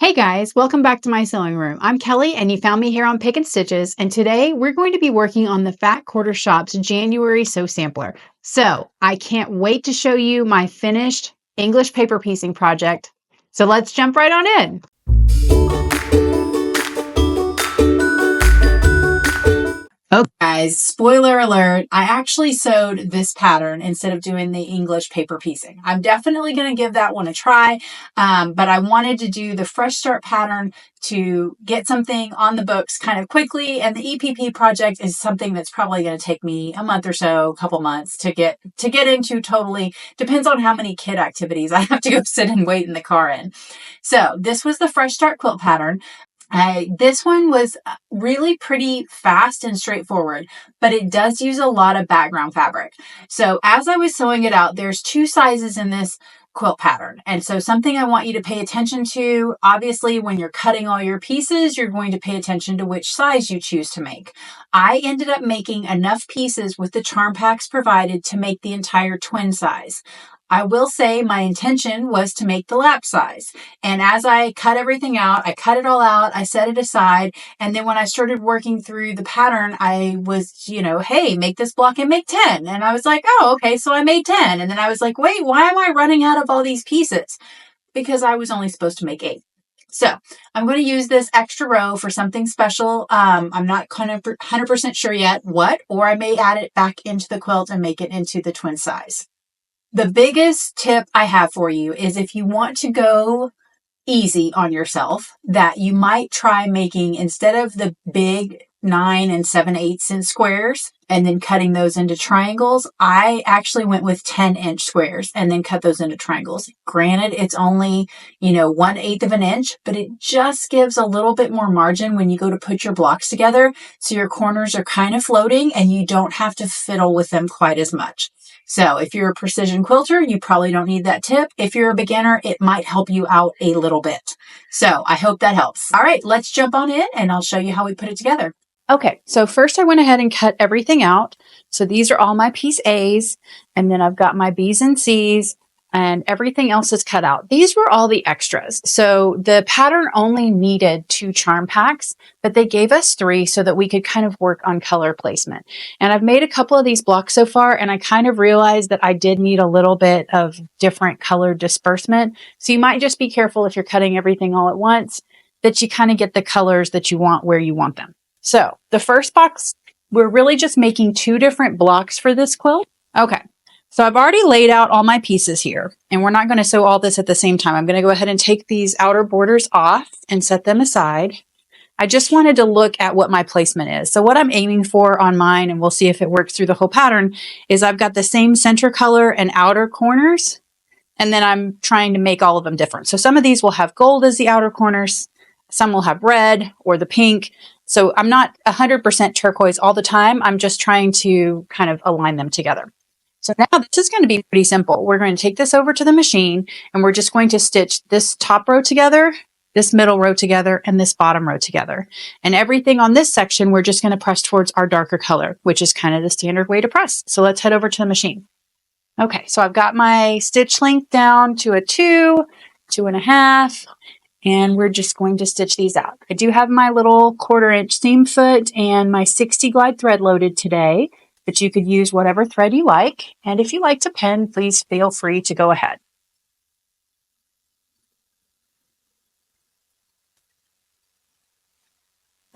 Hey guys, welcome back to my sewing room. I'm Kelly and you found me here on Pick and Stitches, and today we're going to be working on the Fat Quarter Shop's January Sew Sampler. So I can't wait to show you my finished English paper piecing project. So let's jump right on in. Okay, guys, spoiler alert, I actually sewed this pattern instead of doing the English paper piecing. I'm definitely going to give that one a try, but I wanted to do the Fresh Start pattern to get something on the books kind of quickly, and the EPP project is something that's probably going to take me a month or so, a couple months to get into. Totally depends on how many kid activities I have to go sit and wait in the car in. So this was the Fresh Start quilt pattern. This one was really pretty fast and straightforward, but it does use a lot of background fabric. So as I was sewing it out, there's two sizes in this quilt pattern. And so something I want you to pay attention to, obviously when you're cutting all your pieces, you're going to pay attention to which size you choose to make. I ended up making enough pieces with the charm packs provided to make the entire twin size. I will say my intention was to make the lap size. And as I cut everything out, I cut it all out, I set it aside. And then when I started working through the pattern, I was, hey, make this block and make 10. And I was like, oh, okay. So I made 10. And then I was like, wait, why am I running out of all these pieces? Because I was only supposed to make 8. So I'm going to use this extra row for something special. I'm not 100% sure yet what, or I may add it back into the quilt and make it into the twin size. The biggest tip I have for you is if you want to go easy on yourself, that you might try making, instead of the big 9 and 7/8 inch squares and then cutting those into triangles, I actually went with 10-inch squares and then cut those into triangles. Granted, it's only, 1/8 of an inch, but it just gives a little bit more margin when you go to put your blocks together. So your corners are kind of floating and you don't have to fiddle with them quite as much. So if you're a precision quilter, you probably don't need that tip. If you're a beginner, it might help you out a little bit. So I hope that helps. All right, let's jump on in and I'll show you how we put it together. Okay, so first I went ahead and cut everything out. So these are all my piece A's, and then I've got my B's and C's, and everything else is cut out. These were all the extras. So the pattern only needed 2 charm packs, but they gave us 3 so that we could kind of work on color placement. And I've made a couple of these blocks so far, and I kind of realized that I did need a little bit of different color disbursement. So you might just be careful if you're cutting everything all at once, that you kind of get the colors that you want where you want them. So the first box, we're really just making 2 different blocks for this quilt. Okay. So I've already laid out all my pieces here, and we're not going to sew all this at the same time. I'm going to go ahead and take these outer borders off and set them aside. I just wanted to look at what my placement is. So what I'm aiming for on mine, and we'll see if it works through the whole pattern, is I've got the same center color and outer corners, and then I'm trying to make all of them different. So some of these will have gold as the outer corners, some will have red or the pink. So I'm not 100% turquoise all the time. I'm just trying to kind of align them together. So now this is going to be pretty simple. We're going to take this over to the machine and we're just going to stitch this top row together, this middle row together, and this bottom row together. And everything on this section, we're just going to press towards our darker color, which is kind of the standard way to press. So let's head over to the machine. Okay, so I've got my stitch length down to a 2, 2.5, and we're just going to stitch these out. I do have my little 1/4 inch seam foot and my 60 glide thread loaded today, but you could use whatever thread you like. And if you like to pin, please feel free to go ahead.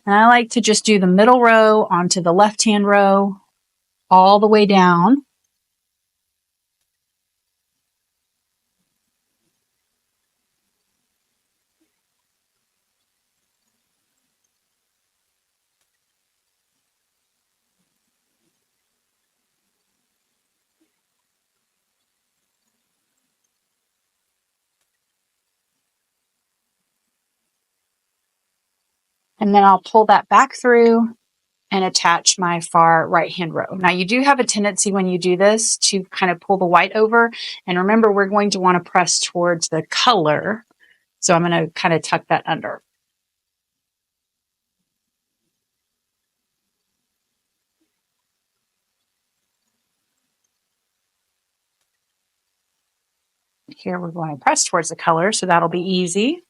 And I like to just do the middle row onto the left-hand row all the way down. And then I'll pull that back through and attach my far right-hand row. Now you do have a tendency when you do this to kind of pull the white over. And remember, we're going to want to press towards the color. So I'm going to kind of tuck that under. Here we're going to press towards the color, so that'll be easy.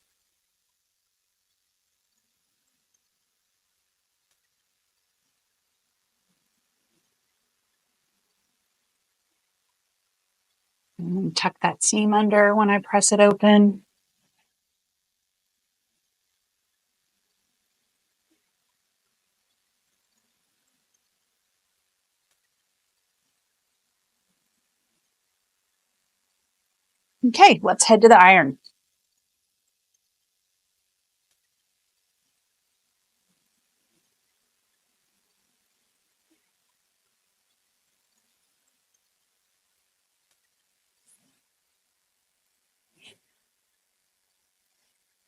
And tuck that seam under when I press it open. Okay, let's head to the iron.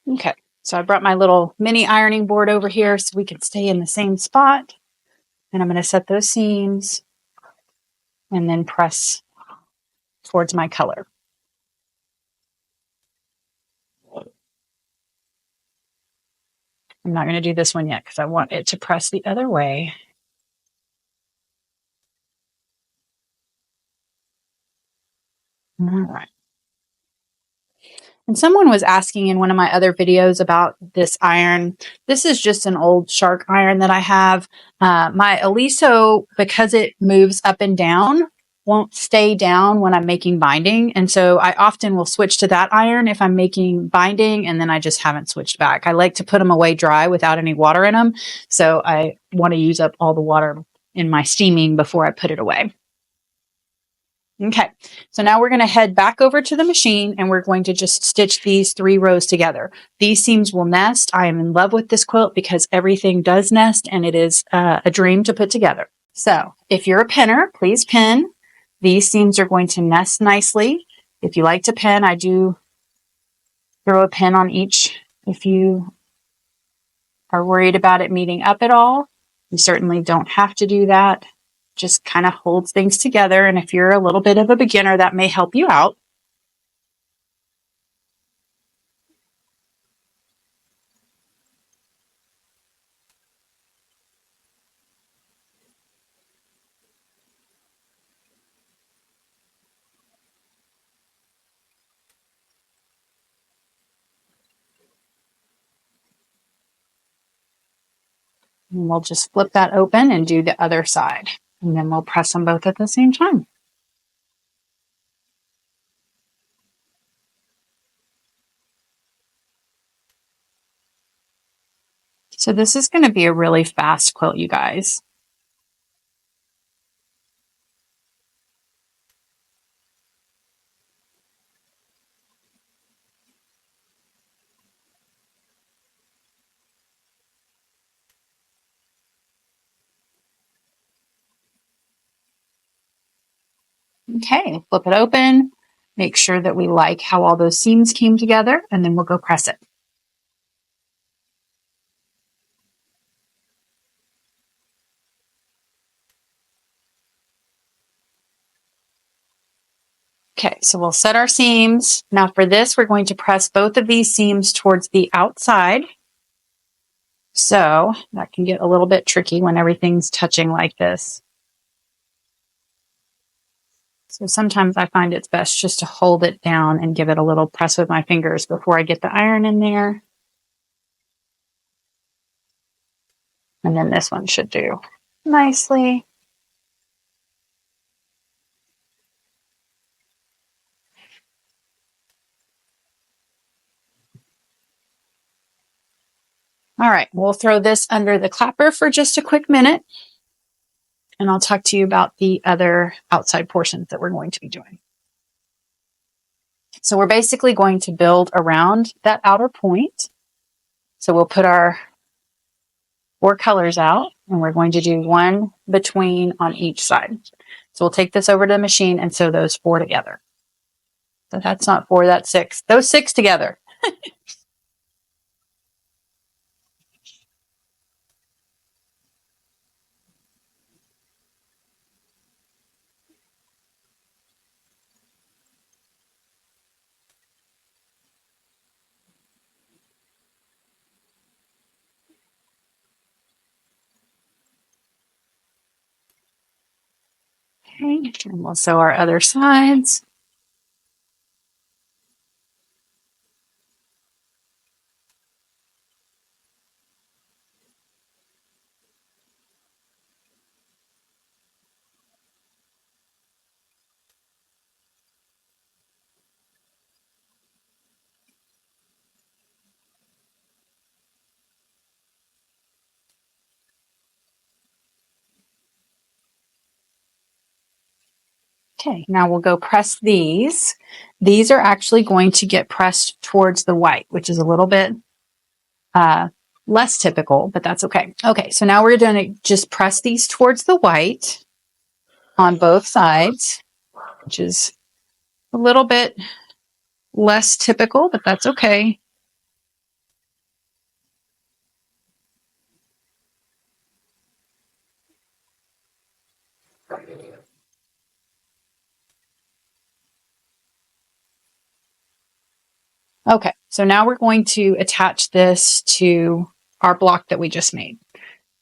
Okay, so I brought my little mini ironing board over here so we can stay in the same spot. And I'm going to set those seams and then press towards my color. I'm not going to do this one yet because I want it to press the other way. All right. And someone was asking in one of my other videos about this iron. This is just an old shark iron that I have. My Aliso, because it moves up and down, won't stay down when I'm making binding. And so I often will switch to that iron if I'm making binding, and then I just haven't switched back. I like to put them away dry without any water in them. So I want to use up all the water in my steaming before I put it away. Okay, so now we're going to head back over to the machine and we're going to just stitch these 3 rows together. These seams will nest. I am in love with this quilt because everything does nest and it is a dream to put together. So if you're a pinner, please pin. These seams are going to nest nicely. If you like to pin, I do throw a pin on each. If you are worried about it meeting up at all, you certainly don't have to do that. Just kind of holds things together. And if you're a little bit of a beginner, that may help you out. And we'll just flip that open and do the other side. And then we'll press them both at the same time. So this is going to be a really fast quilt, you guys. Okay, flip it open. Make sure that we like how all those seams came together, and then we'll go press it. Okay, so we'll set our seams. Now for this, we're going to press both of these seams towards the outside. So that can get a little bit tricky when everything's touching like this. So sometimes I find it's best just to hold it down and give it a little press with my fingers before I get the iron in there. And then this one should do nicely. All right, we'll throw this under the clapper for just a quick minute. And I'll talk to you about the other outside portions that we're going to be doing. So we're basically going to build around that outer point. So we'll put our 4 colors out and we're going to do 1 between on each side. So we'll take this over to the machine and sew those 4 together. So that's not 4, that's 6. Those 6 together. Okay, and we'll sew our other sides. Okay, now we'll go press these. These are actually going to get pressed towards the white, which is a little bit less typical, but that's okay. Okay, so now we're going to just press these towards the white on both sides, which is a little bit less typical, but that's okay. Okay, so now we're going to attach this to our block that we just made.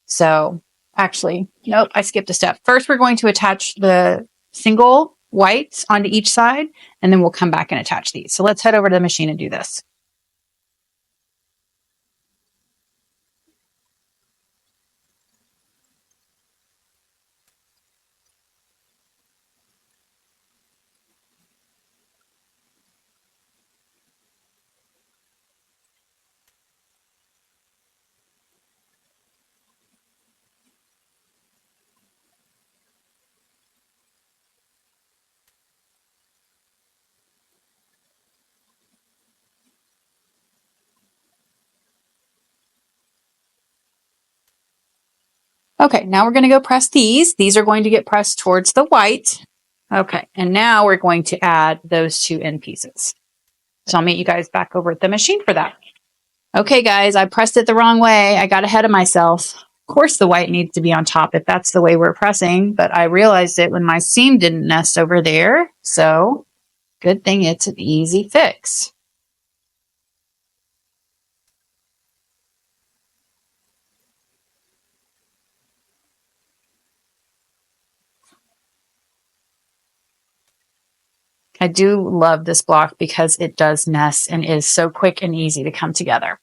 So actually, nope, I skipped a step. First, we're going to attach the single whites onto each side, and then we'll come back and attach these. So let's head over to the machine and do this. Okay, now we're going to go press these. These are going to get pressed towards the white. Okay, and now we're going to add those two end pieces. So I'll meet you guys back over at the machine for that. Okay, guys, I pressed it the wrong way. I got ahead of myself. Of course, the white needs to be on top if that's the way we're pressing, but I realized it when my seam didn't nest over there. So good thing it's an easy fix. I do love this block because it does nest and is so quick and easy to come together.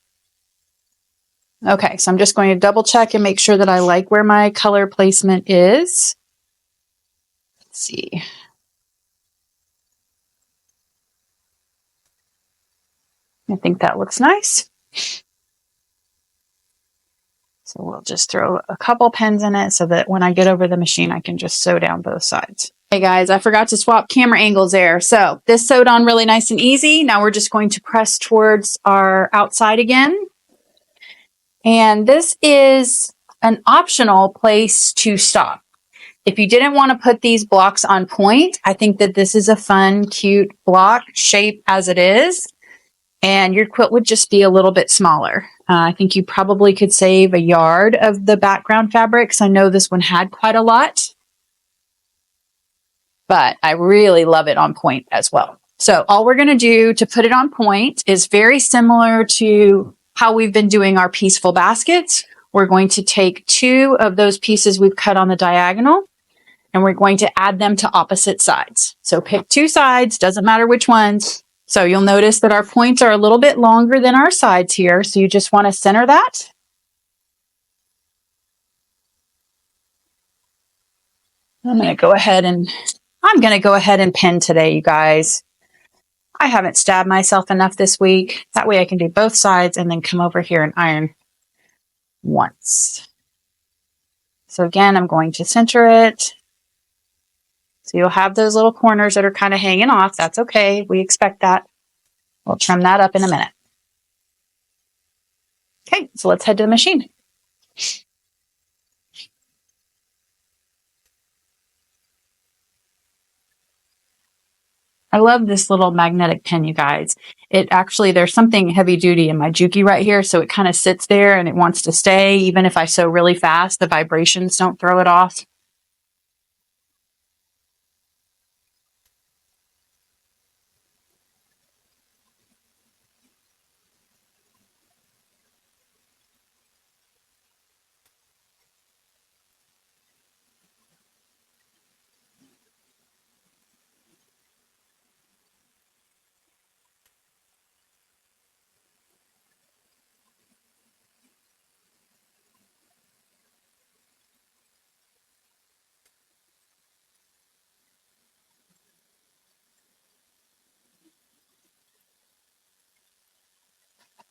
Okay, so I'm just going to double check and make sure that I like where my color placement is. Let's see. I think that looks nice. So we'll just throw a couple pins in it so that when I get over the machine, I can just sew down both sides. Hey guys, I forgot to swap camera angles there. So this sewed on really nice and easy. Now we're just going to press towards our outside again. And this is an optional place to stop. If you didn't want to put these blocks on point, I think that this is a fun, cute block shape as it is. And your quilt would just be a little bit smaller. I think you probably could save a yard of the background fabric because I know this one had quite a lot. But I really love it on point as well. So all we're going to do to put it on point is very similar to how we've been doing our peaceful baskets. We're going to take two of those pieces we've cut on the diagonal and we're going to add them to opposite sides. So pick two sides, doesn't matter which ones. So you'll notice that our points are a little bit longer than our sides here. So you just want to center that. I'm going to go ahead and pin today, you guys. I haven't stabbed myself enough this week. That way I can do both sides and then come over here and iron once. So again, I'm going to center it. So you'll have those little corners that are kind of hanging off. That's okay. We expect that. We'll trim that up in a minute. Okay, so let's head to the machine. I love this little magnetic pin, you guys. It actually, there's something heavy duty in my Juki right here, so it kind of sits there and it wants to stay. Even if I sew really fast, the vibrations don't throw it off.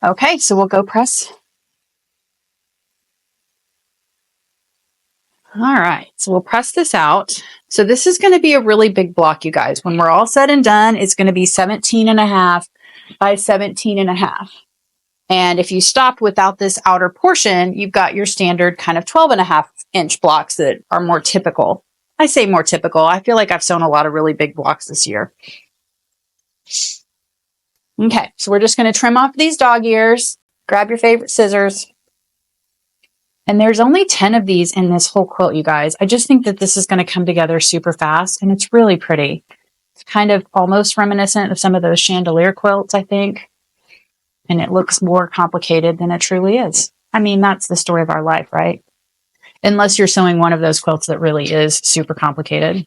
Okay, so we'll go press. All right, so we'll press this out. So this is going to be a really big block, you guys. When we're all said and done, it's going to be 17.5 by 17.5. And if you stopped without this outer portion, you've got your standard kind of 12.5-inch blocks that are more typical. I say more typical. I feel like I've sewn a lot of really big blocks this year. Okay, so we're just going to trim off these dog ears. Grab your favorite scissors. And there's only 10 of these in this whole quilt, you guys. I just think that this is going to come together super fast, and it's really pretty. It's kind of almost reminiscent of some of those chandelier quilts, I think. And it looks more complicated than it truly is. I mean, that's the story of our life, right? Unless you're sewing one of those quilts that really is super complicated.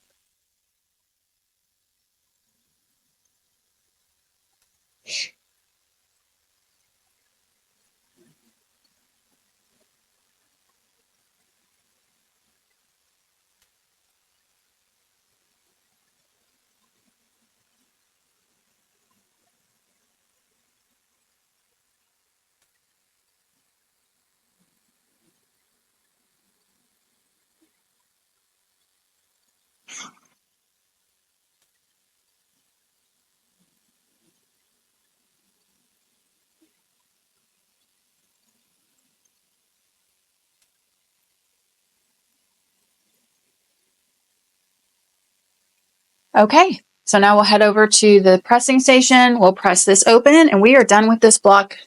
Okay, so now we'll head over to the pressing station. We'll press this open, and we are done with this block.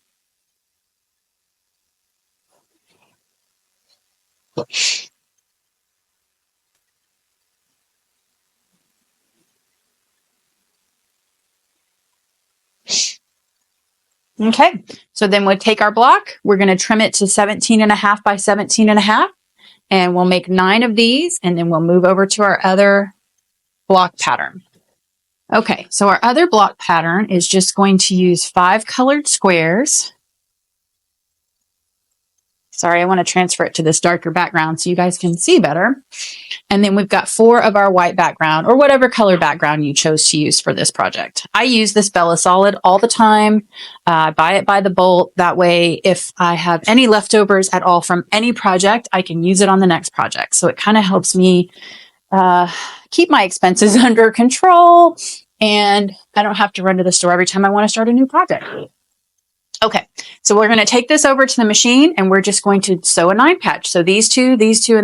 Okay, so then we'll take our block. We're going to trim it to 17.5 by 17.5, and we'll make 9 of these, and then we'll move over to our other block pattern. Okay, so our other block pattern is just going to use 5 colored squares. Sorry, I want to transfer it to this darker background so you guys can see better. And then we've got 4 of our white background, or whatever color background you chose to use for this project. I use this Bella Solid all the time. I buy it by the bolt. That way, if I have any leftovers at all from any project, I can use it on the next project. So it kind of helps me keep my expenses under control, and I don't have to run to the store every time I want to start a new project. Okay, so we're going to take this over to the machine, and we're just going to sew a 9 patch. So these two, and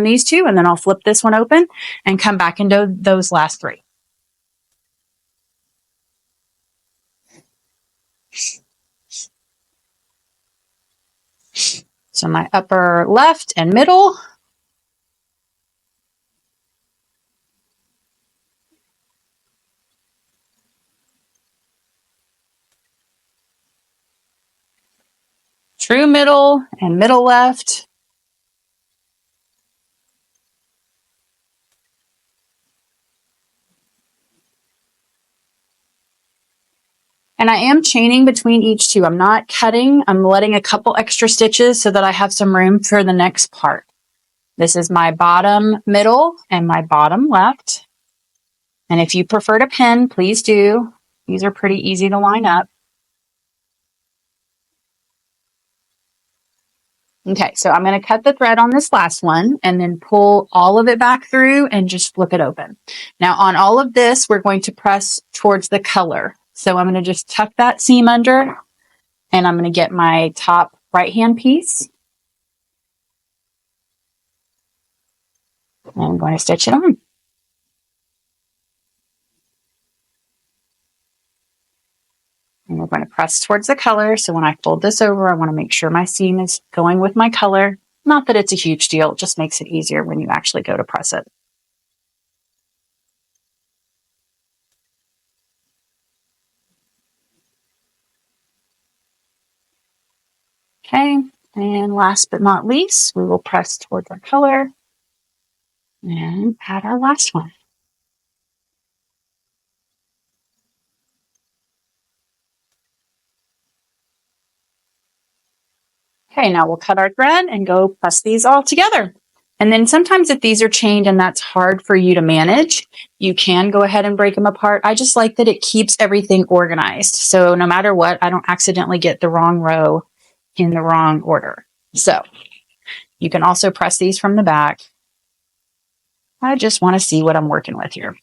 these two, and then I'll flip this one open and come back into those last 3. So my upper left and middle. True middle and middle left. And I am chaining between each 2. I'm not cutting. I'm letting a couple extra stitches so that I have some room for the next part. This is my bottom middle and my bottom left. And if you prefer to pin, please do. These are pretty easy to line up. Okay, so I'm going to cut the thread on this last one and then pull all of it back through and just flip it open. Now on all of this, we're going to press towards the color. So I'm going to just tuck that seam under, and I'm going to get my top right-hand piece. And I'm going to stitch it on. And we're going to press towards the color. So when I fold this over, I want to make sure my seam is going with my color. Not that it's a huge deal, it just makes it easier when you actually go to press it. Okay, and last but not least, we will press towards our color and add our last one. Okay, now we'll cut our thread and go press these all together. And then sometimes if these are chained and that's hard for you to manage, you can go ahead and break them apart. I just like that it keeps everything organized. So no matter what, I don't accidentally get the wrong row in the wrong order. So you can also press these from the back. I just want to see what I'm working with here.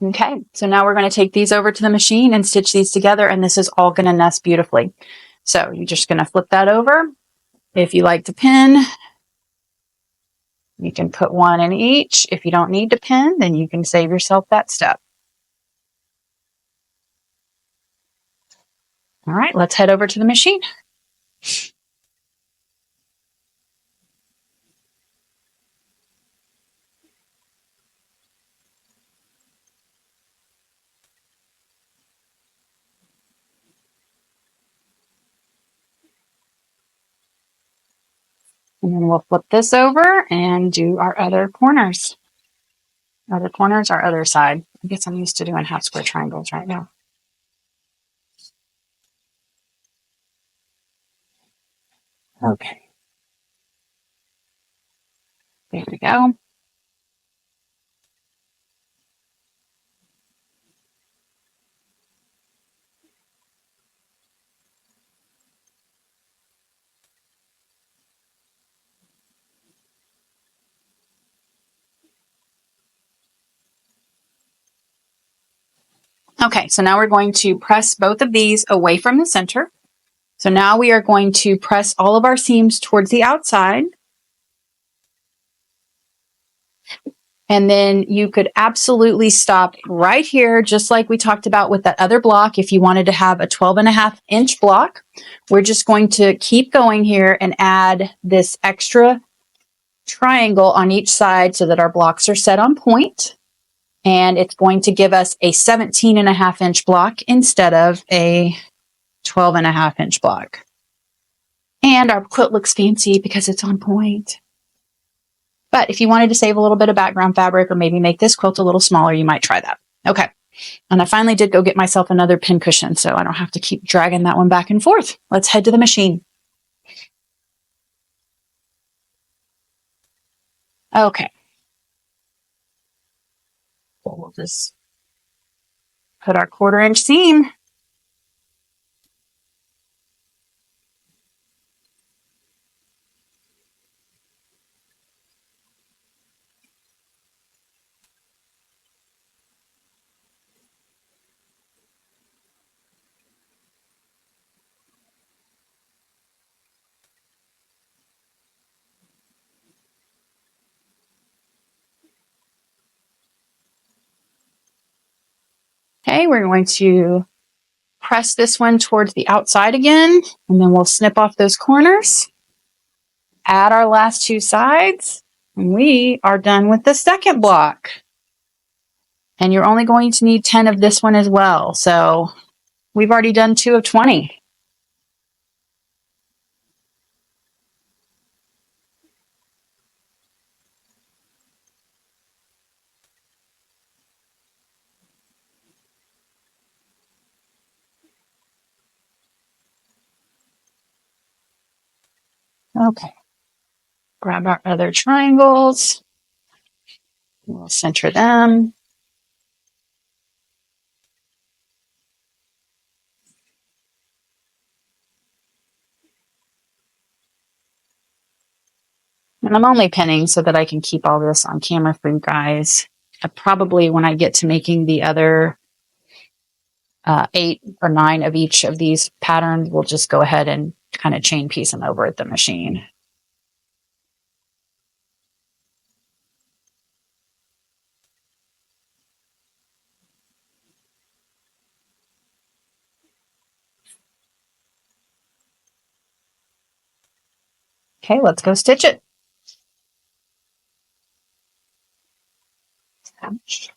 Okay, so now we're going to take these over to the machine and stitch these together, and this is all going to nest beautifully. So you're just going to flip that over. If you like to pin, you can put one in each. If you don't need to pin, then you can save yourself that step. All right, let's head over to the machine. And then we'll flip this over and do our other corners. Other corners, our other side. I guess I'm used to doing half square triangles right now. Okay. There we go. Okay, so now we're going to press both of these away from the center. So now we are going to press all of our seams towards the outside. And then you could absolutely stop right here, just like we talked about with that other block. If you wanted to have a 12.5-inch block, we're just going to keep going here and add this extra triangle on each side so that our blocks are set on point. And it's going to give us a 17.5-inch block instead of a 12.5-inch block. And our quilt looks fancy because it's on point. But if you wanted to save a little bit of background fabric or maybe make this quilt a little smaller, you might try that. Okay. And I finally did go get myself another pin cushion, so I don't have to keep dragging that one back and forth. Let's head to the machine. Okay. So we'll just put our 1/4-inch seam. Okay, we're going to press this one towards the outside again, and then we'll snip off those corners, add our last 2 sides, and we are done with the second block. And you're only going to need 10 of this one as well. So we've already done 2 of 20. Okay. Grab our other triangles. We'll center them. And I'm only pinning so that I can keep all this on camera for you guys. Probably when I get to making the other 8 or 9 of each of these patterns, we'll just go ahead and kind of chain piece them over at the machine. Okay, let's go stitch it. Ouch.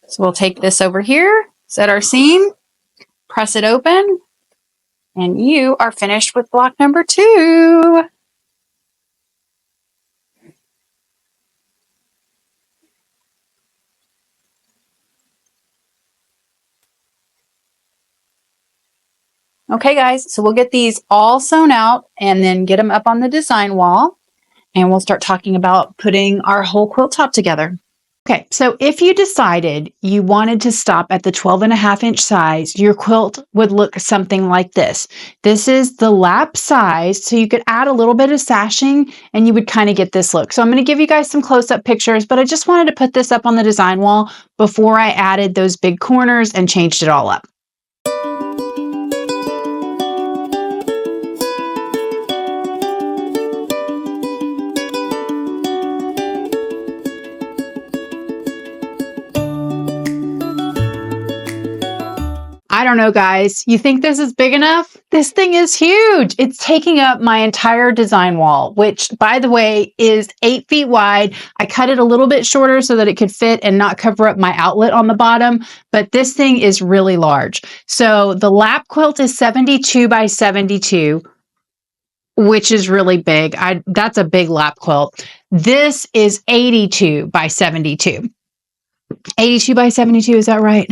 So we'll take this over here, set our seam, press it open, and you are finished with block number 2. Okay, guys, so we'll get these all sewn out and then get them up on the design wall, and we'll start talking about putting our whole quilt top together. Okay, so if you decided you wanted to stop at the 12.5-inch size, your quilt would look something like this. This is the lap size, so you could add a little bit of sashing and you would kind of get this look. So I'm going to give you guys some close-up pictures, but I just wanted to put this up on the design wall before I added those big corners and changed it all up. I don't know, guys. You think this is big enough? This thing is huge. It's taking up my entire design wall, which, by the way, is 8 feet wide. I cut it a little bit shorter so that it could fit and not cover up my outlet on the bottom, but this thing is really large. So the lap quilt is 72 by 72, which is really big. That's a big lap quilt. This is 82 by 72. 82 by 72, is that right?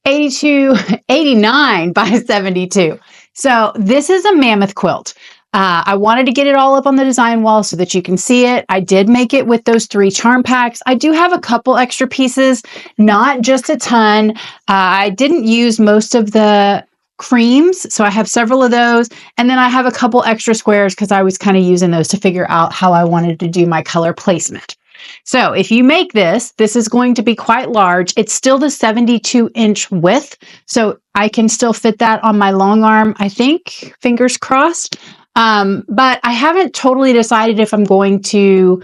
89 by 72. So this is a mammoth quilt. I wanted to get it all up on the design wall so that you can see it. I did make it with those 3 charm packs. I do have a couple extra pieces, not just a ton. I didn't use most of the creams, so I have several of those. And then I have a couple extra squares because I was kind of using those to figure out how I wanted to do my color placement. So if you make this, this is going to be quite large. It's still the 72-inch width, so I can still fit that on my long arm, I think, fingers crossed. But I haven't totally decided if I'm going to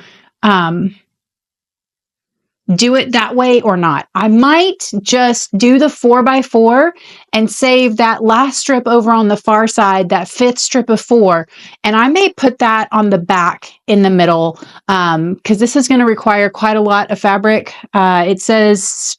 do it that way or not. I might just do the 4x4 and save that last strip over on the far side, that 5th strip of 4. And I may put that on the back in the middle because this is going to require quite a lot of fabric. It says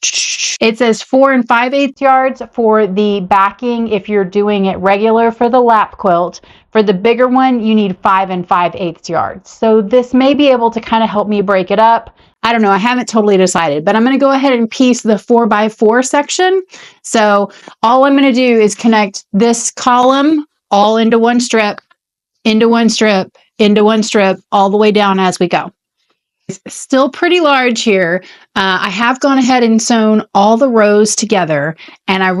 4 5/8 yards for the backing if you're doing it regular for the lap quilt. For the bigger one, you need 5 5/8 yards. So this may be able to kind of help me break it up. I don't know. I haven't totally decided, but I'm going to go ahead and piece the 4x4 section. So all I'm going to do is connect this column all into one strip, into one strip, into one strip, all the way down as we go. It's still pretty large here. I have gone ahead and sewn all the rows together, and I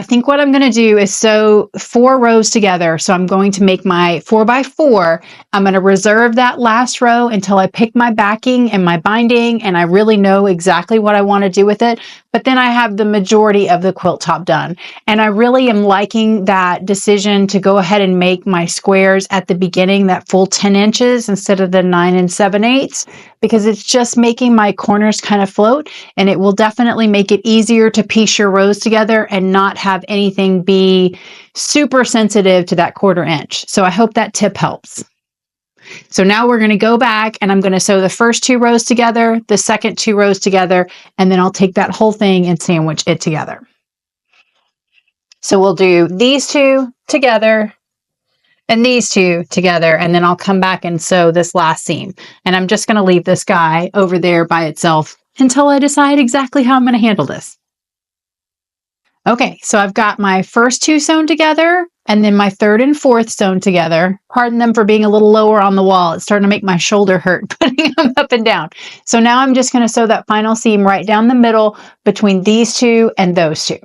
think what I'm going to do is sew 4 rows together. So I'm going to make my 4x4. I'm going to reserve that last row until I pick my backing and my binding, and I really know exactly what I want to do with it. But then I have the majority of the quilt top done. And I really am liking that decision to go ahead and make my squares at the beginning, that full 10 inches instead of the 9 7/8, because it's just making my corners kind of float, and it will definitely make it easier to piece your rows together and not have anything be super sensitive to that 1/4 inch. So I hope that tip helps. So now we're going to go back and I'm going to sew the first 2 rows together, the second 2 rows together, and then I'll take that whole thing and sandwich it together. So we'll do these 2 together and these 2 together, and then I'll come back and sew this last seam. And I'm just going to leave this guy over there by itself until I decide exactly how I'm going to handle this. Okay, so I've got my first 2 sewn together, and then my 3rd and 4th sewn together. Pardon them for being a little lower on the wall. It's starting to make my shoulder hurt putting them up and down. So now I'm just going to sew that final seam right down the middle between these 2 and those 2.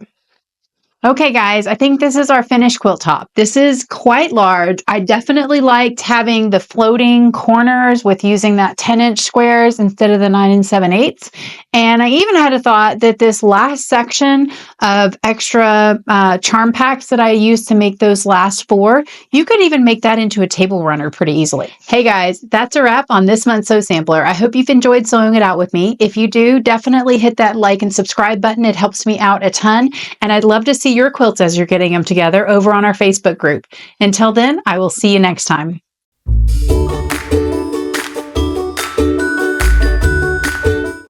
Okay, guys, I think this is our finished quilt top. This is quite large. I definitely liked having the floating corners with using that 10-inch squares instead of the 9 7/8. And I even had a thought that this last section of extra charm packs that I used to make those last 4, you could even make that into a table runner pretty easily. Hey guys, that's a wrap on this month's Sew Sampler. I hope you've enjoyed sewing it out with me. If you do, definitely hit that like and subscribe button. It helps me out a ton. And I'd love to see your quilts as you're getting them together over on our Facebook group. Until then, I will see you next time.